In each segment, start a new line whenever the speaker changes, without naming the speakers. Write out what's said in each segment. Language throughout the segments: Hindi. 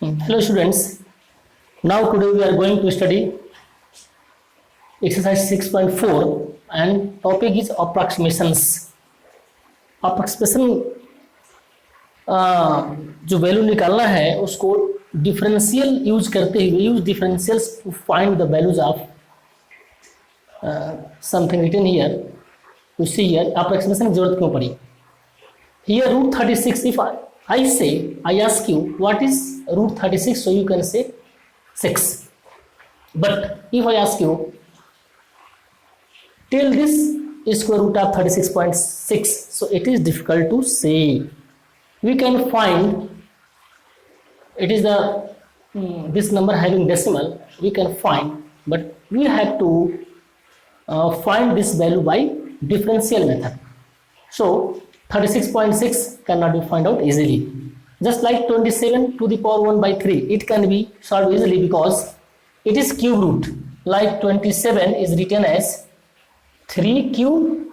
Hello students, now today we are going to study exercise 6.4 and topic is approximations. Approximation जो वैल्यू निकालना है उसको डिफरेंशियल यूज करते हुए use differentials to find the values of something written here to see here approximation की जरूरत क्यों पड़ी here root 36 if I ask you what is root 36, so you can say 6. But if I ask you till this square root of 36.6, so it is difficult to say. We can find it is the this number having decimal we can find, but we have to find this value by differential method. So 36.6 cannot be found out easily. Just like 27 to the power 1 by 3, it can be solved easily because it is cube root. Like 27 is written as 3 cube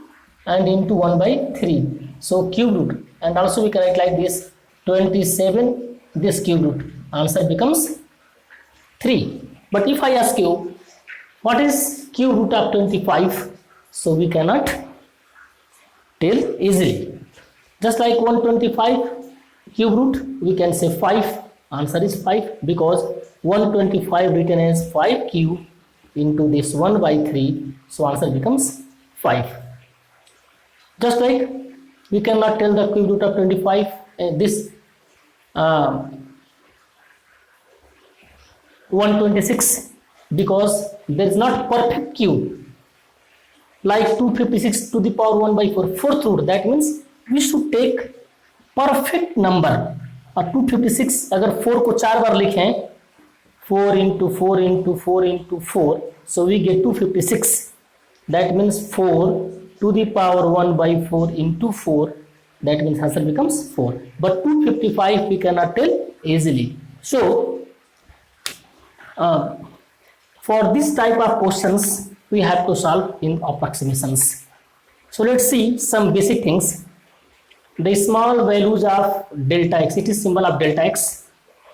and into 1 by 3. So cube root, and also we can write like this 27 this cube root. Answer becomes 3. But if I ask you what is cube root of 25, so we cannot tell easily. Just like 125 cube root, we can say 5. Answer is 5 because 125 written as 5 cube into this 1 by 3. So answer becomes 5. Just like we cannot tell the cube root of 25. This 126 because there is not perfect cube. Like 256 to the power 1 by 4, fourth root. That means we should take perfect number. और 256 अगर 4 को 4 बार लिखें 4 into 4 into 4 into 4, so we get 256. That means 4 to the power 1 by 4 into 4. That means answer becomes 4. But 255 we cannot tell easily. So for this type of questions we have to solve in approximations. So let's see some basic things. The small values of delta x, it is symbol of delta x,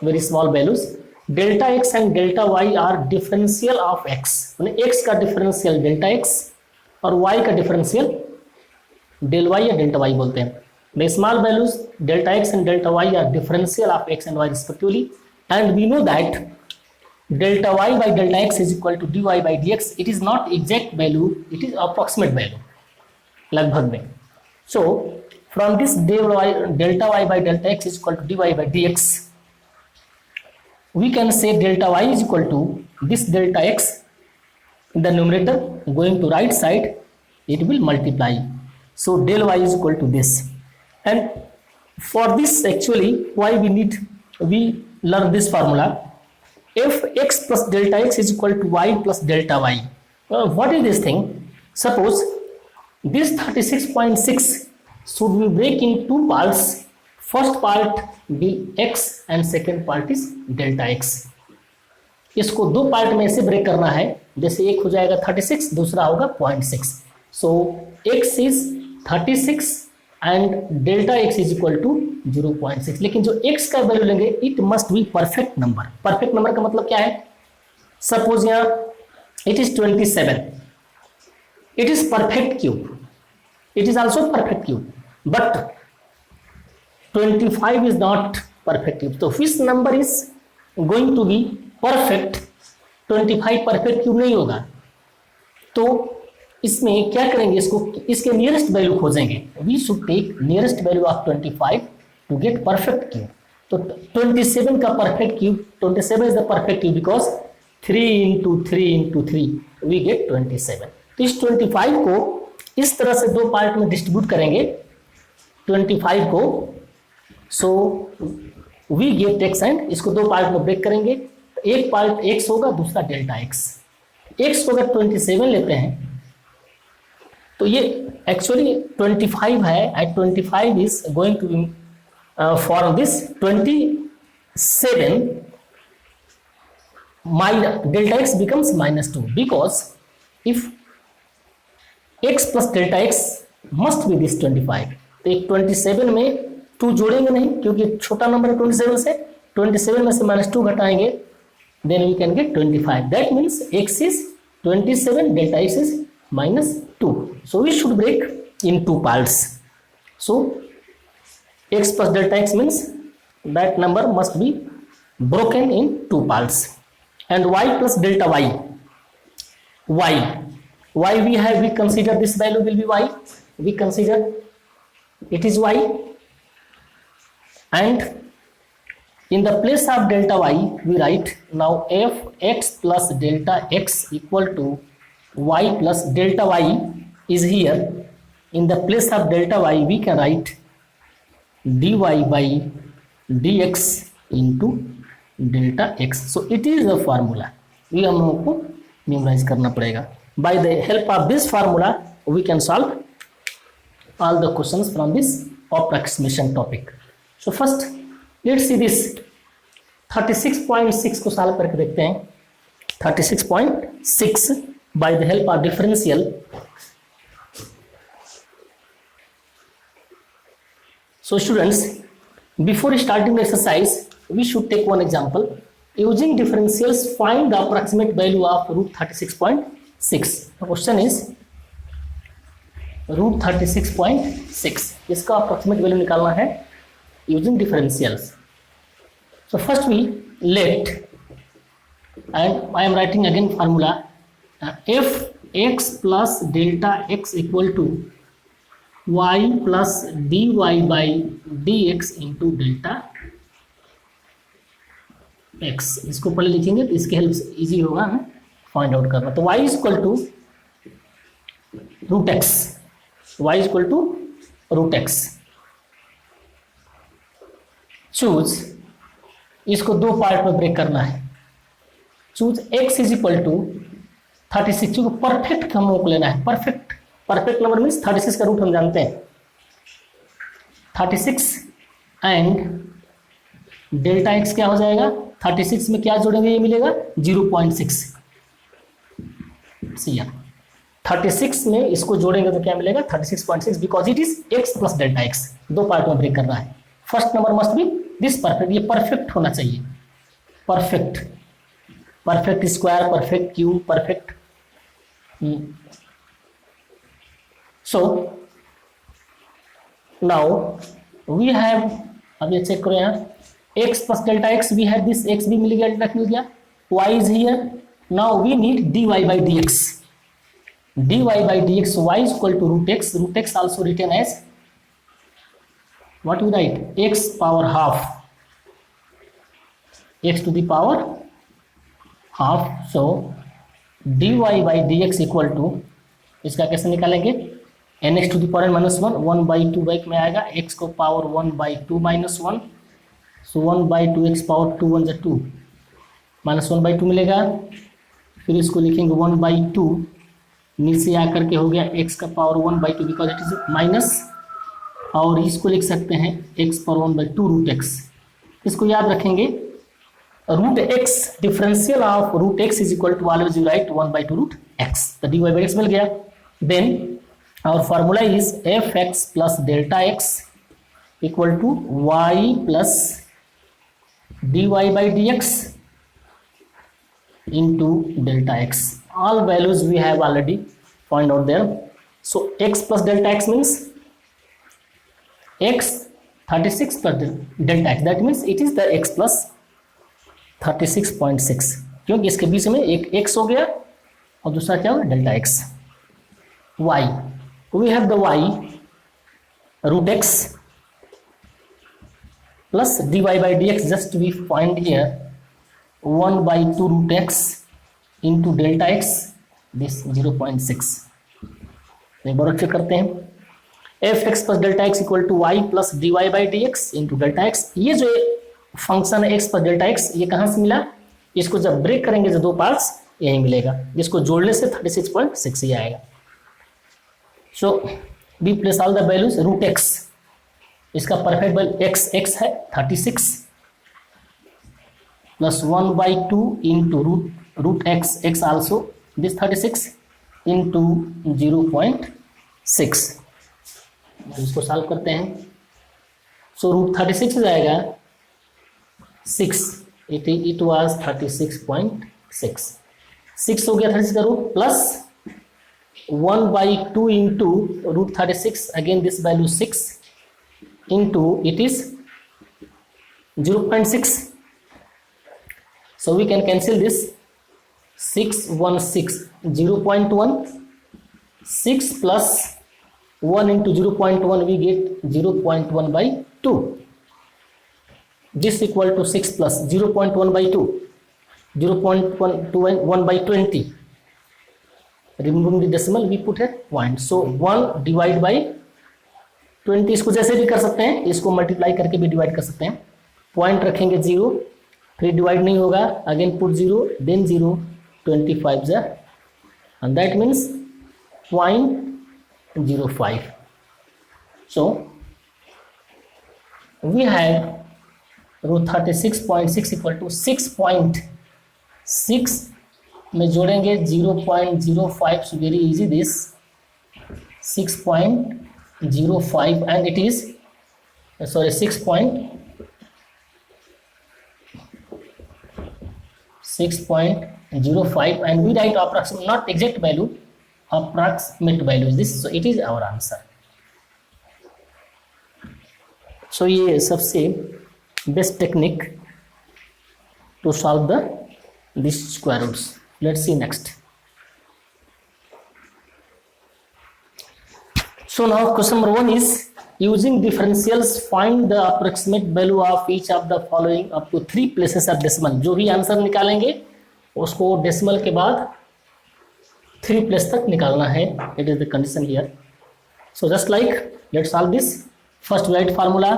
very small values. Delta x and delta y are differential of x. x का differential delta x और y का differential del y या delta y बोलते हैं. The small values delta x and delta y are differential of x and y respectively, and we know that delta y by delta x is equal to dy by dx. It is not exact value, it is approximate value, लगभग में. So from this delta y by delta x is equal to dy by dx, we can say delta y is equal to this delta x in the numerator going to right side, it will multiply. So del y is equal to this. And for this actually why we learn this formula. If x plus delta x is equal to y plus delta y. What is this thing? Suppose this 36.6 should we break in two parts. First part be x and second part is delta x. इसको दो पार्ट में से ब्रेक करना है. जैसे एक हो जाएगा 36, दूसरा होगा 0.6. So x is 36 and delta x is equal to 0.6. लेकिन जो x का वैल्यू लेंगे it must be perfect number. Perfect number का मतलब क्या है? सपोज यहाँ it is 27. It is perfect cube. It is also perfect cube. But 25 is not perfect cube. So which number is going to be perfect? 25 perfect cube नहीं होगा. तो इसमें क्या करेंगे, इसको इसके नियरेस्ट वैल्यू खोजेंगे. We should take nearest value of 25 to get perfect cube. तो 27 का perfect cube, 27 is the perfect cube because 3 into 3 into 3 we get 27. तो इस 25 को इस तरह से दो पार्ट में डिस्ट्रीब्यूट करेंगे 25 को. So we get x and इसको दो पार्ट में ब्रेक करेंगे. एक पार्ट x होगा, दूसरा डेल्टा x. x को अगर 27 लेते हैं तो ये एक्चुअली 25 है and 25 is going to be for this 27 delta x becomes -2 because if x plus delta x must be this 25. तो एक 27 में 2 जोड़ेंगे नहीं क्योंकि छोटा नंबर है 27 से, 27 में से -2 घटाएंगे, then we can get 25. That means x is 27, delta x is -2. So we should break in two parts. So x plus delta x means that number must be broken in two parts. And y plus delta y, we consider this value will be y, we consider it is y, and in the place of delta y we write now f x plus delta x equal to y plus delta y is here. In the place of delta y we can write dy by dx into delta x. So it is the formula. ये हम लोगों को मेमोराइज करना पड़ेगा. By the help of this formula we can solve all the questions from this approximation topic. So first let's see this 36.6 को सॉल्व करके देखते हैं. 36.6 by the help of differential. So students, before starting the exercise we should take one example. Using differentials find the approximate value of root 36.6. The question is root 36.6. इसका approximate value निकालना है using differentials. So first we let, and I am writing again formula, f x plus delta x equal to y plus dy by dx into delta x. इसको पहले लिखेंगे तो इसके हेल्प से इजी होगा हमें फाइंड आउट करना. तो y is equal to root x, y is equal to root x. Choose, इसको दो पार्ट में ब्रेक करना है. Choose x is equal to 36, क्योंकि परफेक्ट हम लोग को लेना है. परफेक्ट नंबर मीन्स 36 का रूट हम जानते हैं 36, एंड डेल्टा x क्या हो जाएगा. 36 में क्या जोड़ेंगे, ये मिलेगा 0.6. 36 में इसको जोड़ेंगे तो क्या मिलेगा 36.6, because it is x plus delta x. दो पार्ट में ब्रेक करना है. First number must be this perfect. ये परफेक्ट होना चाहिए. Perfect square, perfect cube, perfect. So now we have, अब ये चेक करो यहाँ, x plus delta x, we had this x भी मिल गया, रख लिया. y is here. Now we need dy by dx. dy by dx, y is equal to root x. Root x also written as what we write, x power half, x to the power half. So dy by dx equal to, इसका कैसे निकालेंगे, nx to the power -1, 1/2 back में आएगा, x को पावर 1/2 -1. सो 1/2 x पावर 2 1 2 -1/2 मिलेगा. फिर इसको लिखेंगे 1/2, नीचे आकर के हो गया x का power 1/2 because it is minus, और इसको लिख सकते हैं x पावर 1/2 रूट x. इसको याद रखेंगे, root x, differential of root x is equal to always you write 1/2 root x. तो dy by x मिल गया. Then our formula is f x plus delta x equal to y plus dy by dx into delta x. All values we have already found out there. So x plus delta x means x 36 plus delta x. That means it is the x plus 36.6, क्योंकि इसके बीच में एक x हो गया और दूसरा क्या होगा, delta x. y, we have the y root x plus dy by dx, just we find here 1/2 root x into delta x, this 0.6. एक बार चेक करते हैं. F x plus delta x equal to y plus d y by d x into delta x. ये जो फंक्शन है एक्स प्लस डेल्टा एक्स, ये कहाँ से मिला, इसको जब ब्रेक करेंगे जो दो पार्ट्स, यही मिलेगा, जिसको जोड़ने से 36.6 ही आएगा. So we place all the values. Root x, इसका परफेक्ट वैल्यू एक्स है 36 plus 1/2 into root x also this 36 into 0.6. इसको सॉल्व करते हैं. सो रूट 36 हो जाएगा 6, it was 36.6. 6 हो गया 36 का root, plus 1/2 into root 36, again this value 6 into it is 0.6. So we can cancel this. 6 1 6 0.1, 6 plus 1 into 0.1 we get 0.1/2. This equal to 6 plus 0.1/2, 0.1/20. Removing the decimal we put a point. So 1 divide by 20, इसको जैसे भी कर सकते हैं, इसको मल्टीप्लाई करके भी डिवाइड कर सकते हैं. पॉइंट रखेंगे 0, फिर डिवाइड नहीं होगा, अगेन पुट 0, देन 0, 25 जा, and that means 0.05. So we have root 36.6 equal to 6.6 में जोड़ेंगे 0.05. so very easy, this 6.05 and it is 6.05 and we write approximate, not exact value, approximate value is this. So it is our answer. So ये सबसे best technique to solve these square roots. Let's see next. So now question number 1 is using differentials find the approximate value of each of the following up to 3 places of decimal. जो भी आंसर निकालेंगे उसको डेसिमल के बाद 3 प्लेस तक निकालना है. It is the condition here. So just like let's solve this. First write formula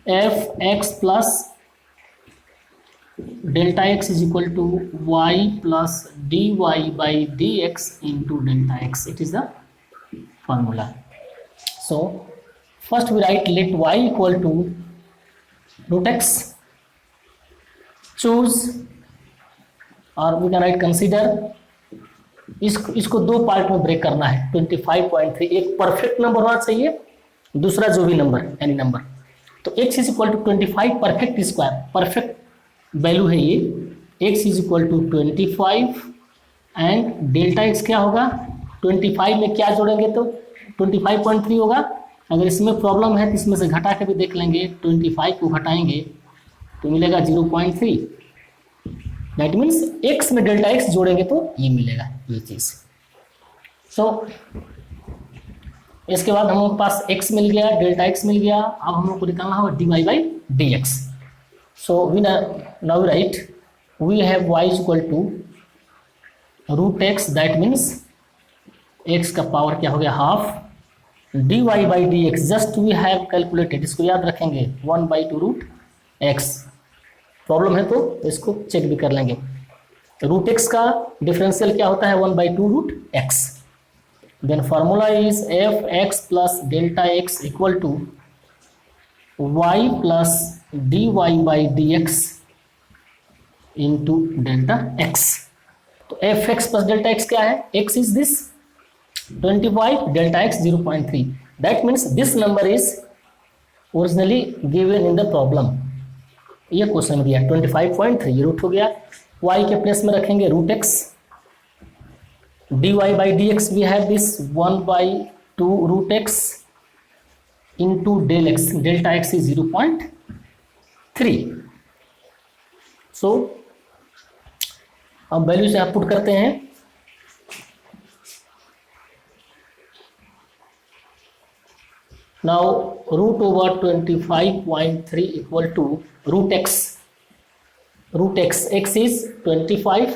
f(x plus delta x is equal to y plus dy by dx into delta x. It is the formula. So first we write let y equal to root x, choose, or we can write consider. इसको दो पार्ट में ब्रेक करना है. 25.3 एक परफेक्ट नंबर होना चाहिए, दूसरा जो भी नंबर एनी नंबर. तो x is equal to 25 perfect square, perfect value है ये. x is equal to 25 and delta x क्या होगा, 25 में क्या जोड़ेंगे तो 25.3 होगा. अगर इसमें प्रॉब्लम है तो इसमें से घटा के भी देख लेंगे. 25 को घटाएंगे तो मिलेगा 0.3. दैट मीन्स x में डेल्टा x जोड़ेंगे तो ये मिलेगा, ये चीज़. सो इसके बाद हम लोग के पास x मिल गया, डेल्टा x मिल गया. अब हम लोग को निकालना होगा dy by dx. So we now write we have y is equal to root x, that means x का पावर क्या हो गया half, dy by dx just we have calculated, इसको याद रखेंगे 1/2 रूट x. प्रॉब्लम है तो इसको चेक भी कर लेंगे. रूट x का डिफरेंशियल क्या होता है 1/2 root x. Then formula is f(x plus delta x equal to y plus dy by dx into delta x. तो f(x plus delta x क्या है, x is this 25, delta x 0.3. That means this number is originally given in the problem. ये क्वेश्चन में दिया 25.3, ये रूट हो गया. y के प्लेस में रखेंगे root x, dy by dx we have this 1/2 root x into del x, delta x is 0.3. सो अब वैल्यू से आप पुट करते हैं. Now root over 25.3 equal to root x. Root x, x is 25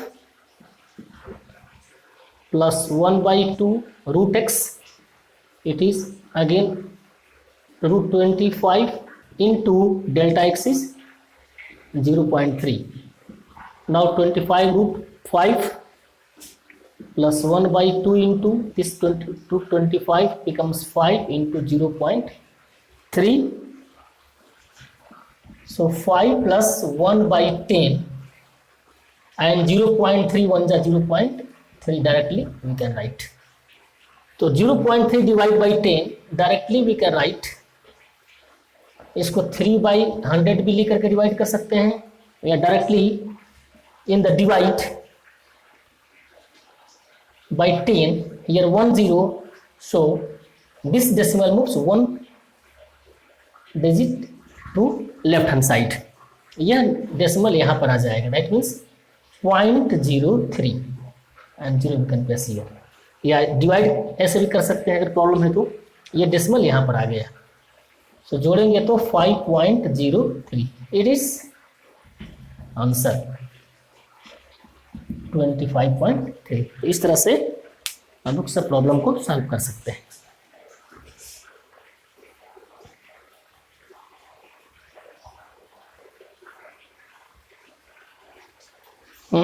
plus 1/2 root x. It is again root 25 into delta x is 0.3. Now 25 root 5 plus 1/2 into this 25 becomes 5 into 0.3. So 5 plus 1/10 and 0.3 1 is 0.3, directly we can write. So 0.3 divided by 10 directly we can write इसको 3/100 भी लेकर के डिवाइड कर सकते हैं, या directly in the divide by 10, here 1 0, so this decimal moves 1 digit to left hand side. यह डेसिमल यहाँ पर आ जाएगा, दैट मीन्स 0.03 एंड 0 भी कैन प्लेस हियर, या डिवाइड ऐसे भी कर सकते हैं अगर प्रॉब्लम है तो। ये डेसिमल यहाँ पर आ गया, सो जोड़ेंगे तो 5.03, इट इज आंसर 25.3। तो इस तरह से हम लोग सब प्रॉब्लम को सॉल्व कर सकते हैं।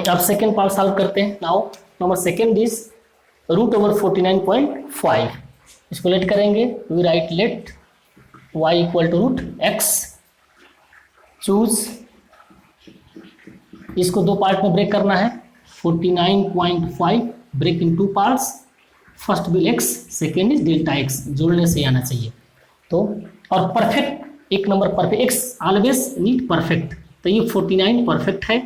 अब सेकेंड पार्ट सॉल्व करते हैं। Now number second is √49.5। इसको लेट करेंगे, we write let y equal to √x, choose, इसको दो पार्ट में ब्रेक करना है। 49.5 break in two parts, first will x, second is delta x, जोड़ने से आना चाहिए। तो और परफेक्ट, एक number perfect, x always need perfect, तो ये 49 परफेक्ट है,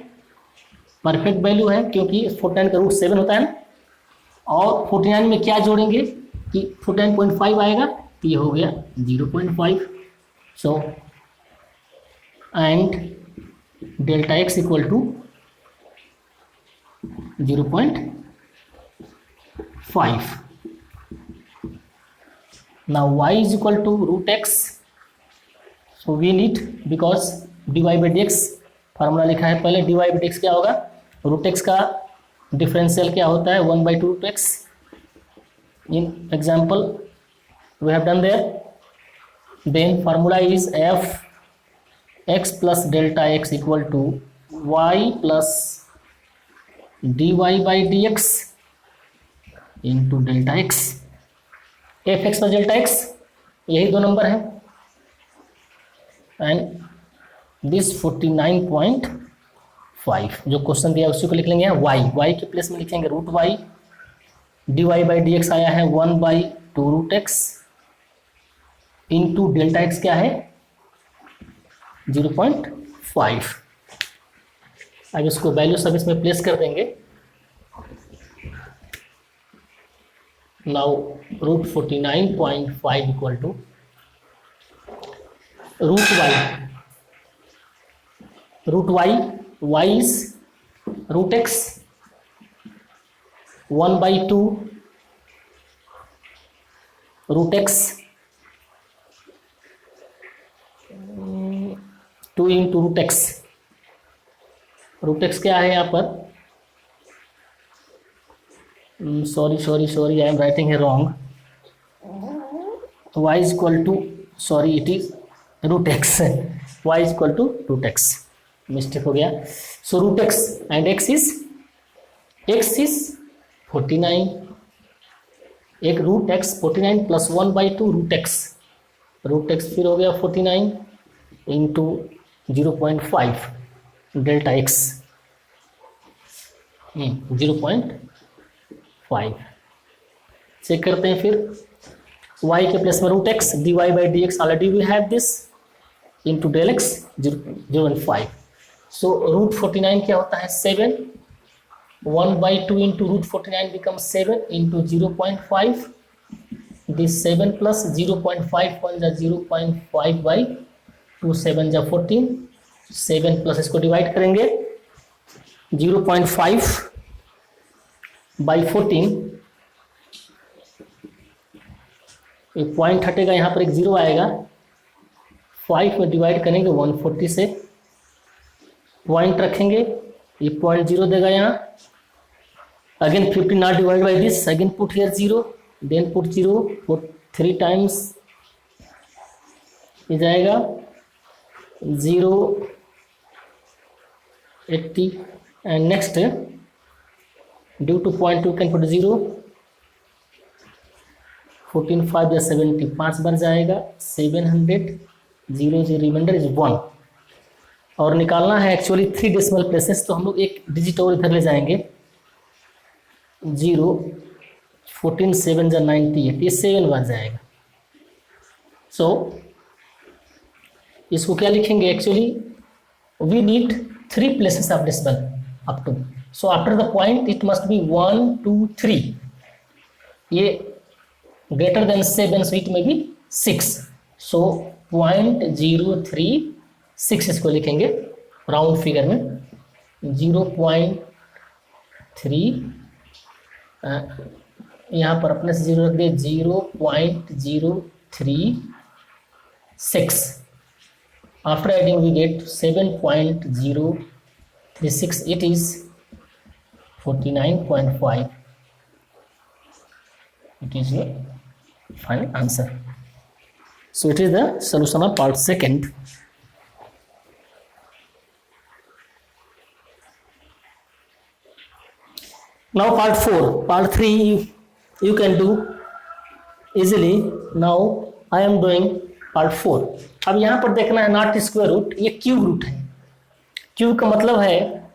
परफेक्ट वैल्यू है, क्योंकि 49 का √7 होता है ना। और 49 में क्या जोड़ेंगे कि 49.5 आएगा, तो ये हो गया 0.5। So and delta x equal to 0.5। now y is equal to √x, so we need, because dy by dx formula लिखा है पहले, dy by dx क्या होगा, √x का डिफरेंशियल क्या होता है, 1/2 √x। In example we have done there, then formula is f(x plus delta x) equal to y plus dy by dx into delta x। f(x plus delta x) यही दो नंबर है, एंड दिस 49.5 जो क्वेश्चन दिया उसी को लिख लेंगे। y के प्लेस में लिखेंगे √y, dy by dx आया है 1/2 √x इंटू डेल्टा x क्या है 0.5। अब इसको वैल्यू सब इसमें प्लेस कर देंगे। Now √49.5 equal to √y is √x 1/2 √x 2 into √x। √x क्या है यहाँ पर, सॉरी आई एम राइटिंग है wrong, y is equal to, sorry it is √x, y is equal to √x, mistake हो गया। So √x and x is 49, एक √x 49 प्लस 1/2 √x फिर हो गया 49 इंटू 0.5 डेल्टा x 0.5। चेक करते हैं फिर, y के प्लेस में √x, dy by dx already we have this, into del x 0.5। So √49 क्या होता है 7, 1/2 into √49 becomes 7 into 0.5, this 7 plus 0.5 1 0.5/2, 7 जा 14, 7 प्लस इसको डिवाइड करेंगे 0.5/14, एक पॉइंट हटेगा, यहाँ पर एक 0 आएगा, 5 में डिवाइड करेंगे 140 से, पॉइंट रखेंगे, ये 0.0 देगा यहाँ, again 50 not divide by this, again put here 0, then put 0, put 3 times, ये जाएगा 0.80 and next due to 0.2 can put 0, 14 5 या 70, 5 बार जाएगा 700, 0 रिमाइंडर इज 1। और निकालना है एक्चुअली 3 डेसिमल प्लेसेस, तो हम लोग एक डिजिट और इधर ले जाएंगे, 0, 14 7 या 98, ये 7 बार जाएगा। सो इसको क्या लिखेंगे actually, we need 3 places of decimal up to, so after the point it must be 1 2 3, ये greater than 7 so it may be 6, so 0.036 इसको लिखेंगे राउंड फिगर में 0.3, यहाँ पर अपने से 0 रख दिए 0.036, after adding we get 7.036, it is 49.5, it is your final answer. So it is the solution of part second. Now part 4, part 3 you can do easily. Now I am doing part 4. अब यहाँ पर देखना है नॉट स्क्वायर रूट, ये क्यूब रूट है। क्यूब का मतलब है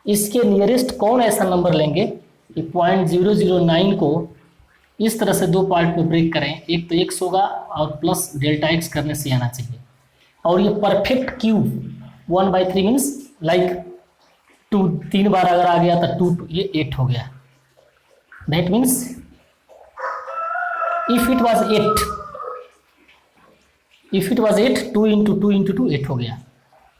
इसके नियरेस्ट कौन ऐसा नंबर लेंगे कि 0.009 को इस तरह से 2 पार्ट में ब्रेक करें, एक तो x होगा और प्लस डेल्टा x करने से आना चाहिए, और ये परफेक्ट क्यूब 1/3 मीन्स लाइक 2 3 बार अगर आ गया तो 2 ये 8 हो गया, that means if it was 8 2 into 2 into 2 8 हो गया,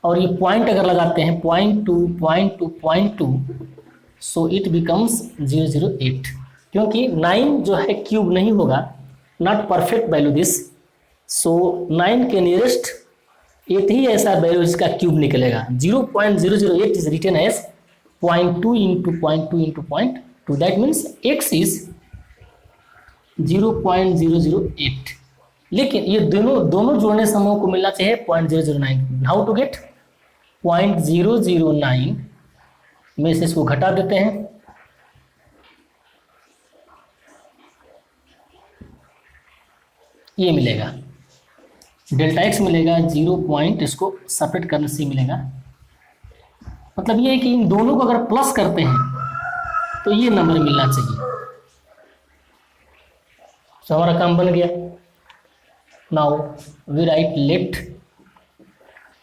और ये पॉइंट अगर लगाते हैं 0.2 सो इट बिकम्स 008, क्योंकि 9 जो है क्यूब नहीं होगा, नॉट परफेक्ट वैल्यू दिस, सो 9 के नियरेस्ट 8 ही ऐसा वैल्यू जिसका क्यूब निकलेगा। 0.008 is written as 0.2 into 0.2 into 0.2, that means x is 0.008, लेकिन ये दोनों जोड़ने से हमको मिलना चाहिए 0.009। हाउ टू गेट 0.009 में से इसको घटा देते हैं, ये मिलेगा डेल्टा x मिलेगा 0 पॉइंट, इसको सेपरेट करने से मिलेगा, मतलब ये है कि इन दोनों को अगर प्लस करते हैं तो ये नंबर मिलना चाहिए। तो हमारा काम बन गया। Now we write let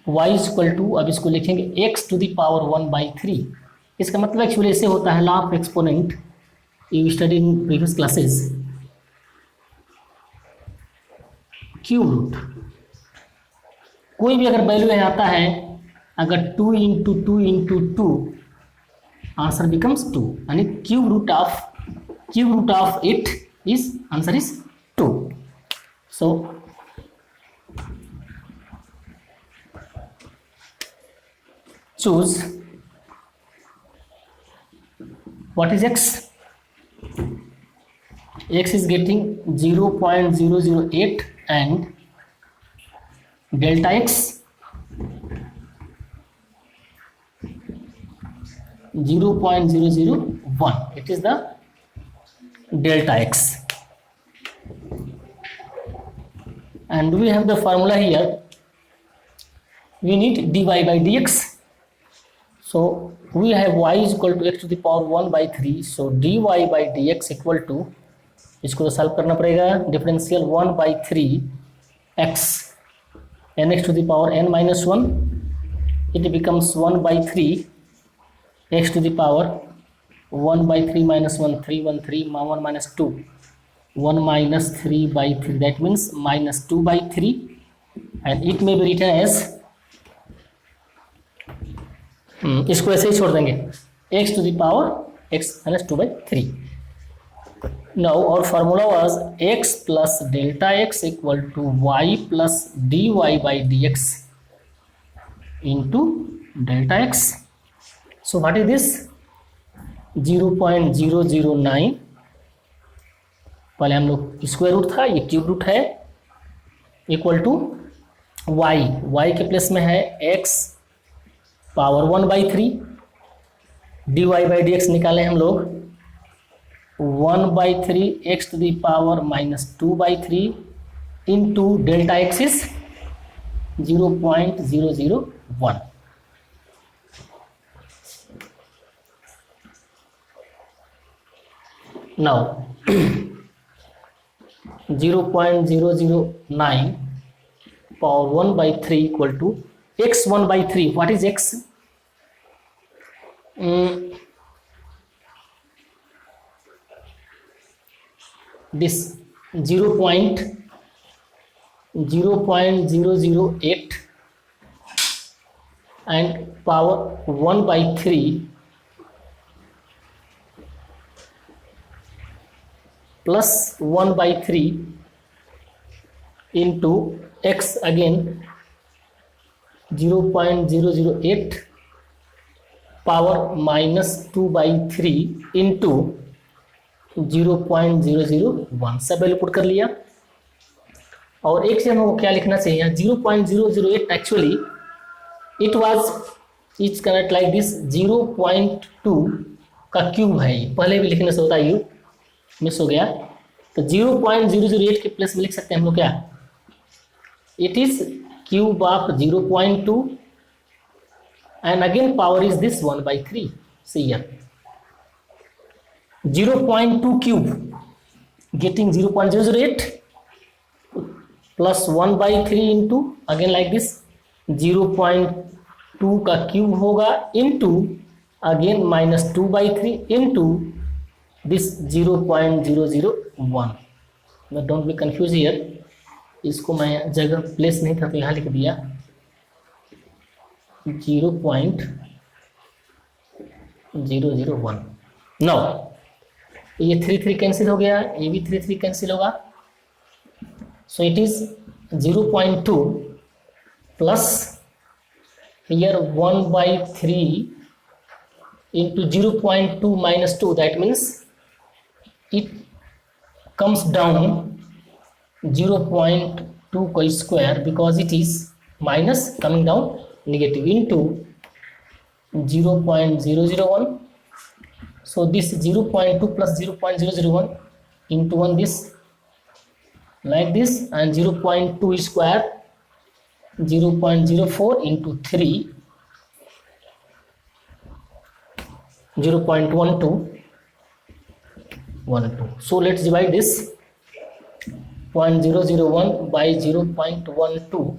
y equal to, अब इसको लिखेंगे x टू द पावर 1/3। इसका मतलब एक्चुअली ऐसे होता है, law of exponent you study in previous classes, cube root, कोई भी अगर वैल्यू यहाँ आता है, अगर 2 इंटू 2 इंटू 2 आंसर बिकम्स 2, यानी cube root of it is answer is 2। So choose what is x. X is getting 0.008 and delta x 0.001, it is the delta x, and we have the formula here, we need dy by dx. So we have y is equal to x to the power 1/3, so dy by dx equal to, इसको तो सॉल्व करना पड़ेगा, differential 1/3 x nx to the power n minus 1, it becomes 1/3 x to the power 1/3 minus 1 3 1 3 1 minus 2 1 minus 3/3, that means minus 2/3, and it may be written as, इसको ऐसे ही छोड़ देंगे, x to the power x minus 2/3. Now our formula was x plus delta x equal to y plus dy by dx into delta x. So what is this? 0.009, पहले हम लोग स्क्वायर रूट था, ये क्यूब रूट है, इक्वल टू y के प्लेस में है x power 1/3, dy by d x निकालें हम लोग 1/3 x to the power minus 2/3 into delta x is 0.001. Now 0.009 power 1 by 3 equal to x 1 by 3. What is x? This 0.008 and power 1 by 3 plus 1 by 3 into x again 0.008 power minus 2 by 3 into 0.001 सब वैल्यू पुट कर लिया। और एक से हमको क्या लिखना चाहिए, 0.008 actually it was it's connect like this 0.2 का क्यूब है, पहले भी लिखने से होता है, यू मिस हो गया। तो 0.008 के प्लेस में लिख सकते हैं हम लोग क्या, it is cube of 0.2 and again power is this 1 by 3. See here 0.2 cube getting 0.008 plus 1 by 3 into again like this 0.2 का क्यूब होगा into again minus 2 by 3 into this 0.001. Now don't be confused here, इसको मैं जगह प्लेस नहीं था तो यहाँ लिख दिया 0.001. नाउ ये 3 कैंसिल हो गया, ये भी 3 कैंसिल होगा, so it is 0.2 plus here 1 by 3 into 0.2 minus 2, that means it comes down 0.2 का square because it is minus coming down negative into 0.001. So this 0.2 plus 0.001 into 1 this like this, and 0.2 square 0.04 into 3 0.12. So let's divide this 0.001 by 0.12.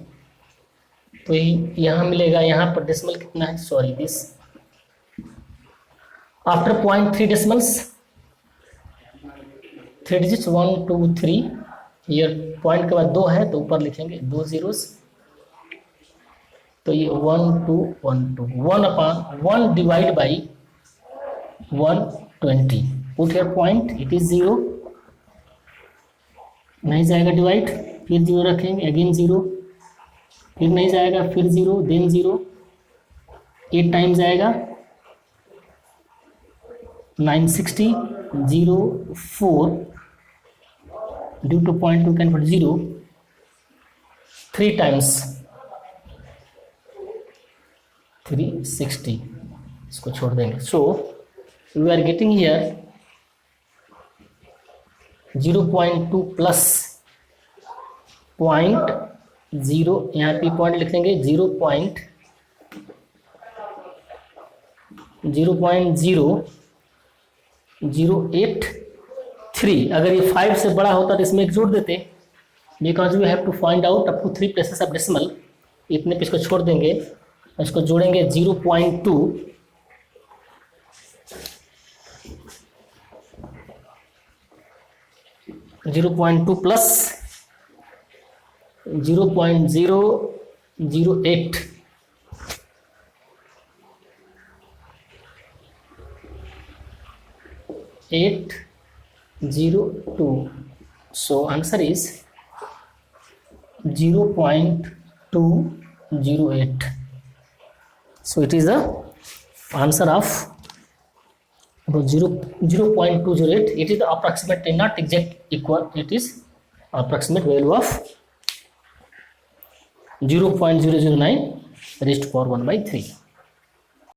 तो यहाँ मिलेगा, यहाँ पर डेसिमल कितना है, sorry this after 0.3 decimals 3 digits 1 2 3, year point के बाद 2 है तो ऊपर लिखेंगे 2 zeros, तो ये 1 2 1 2 1/1 divide by 120, put here point, it is 0, नहीं जाएगा डिवाइड, फिर 0 रखेंगे, अगेन 0, फिर नहीं जाएगा, फिर 0, देन 0, 8 टाइम्स जाएगा, 960 0 4 due to 0.2 can put 0 3 times 360, इसको छोड़ देंगे। So we are getting here 0.2 plus 0.0, यहाँ पे पॉइंट लिख देंगे 0.003। अगर ये 5 से बड़ा होता तो इसमें एक जोड़ देते, because we have to find out up to 3 places of decimal, इतने पे इसको छोड़ देंगे, इसको जोड़ेंगे 0.2 plus 0.008 802. So answer is 0.208. So it is the answer of 0.208. It is the approximate, not exact equal, it is approximate value of 0.009 raised to power 1 by 3.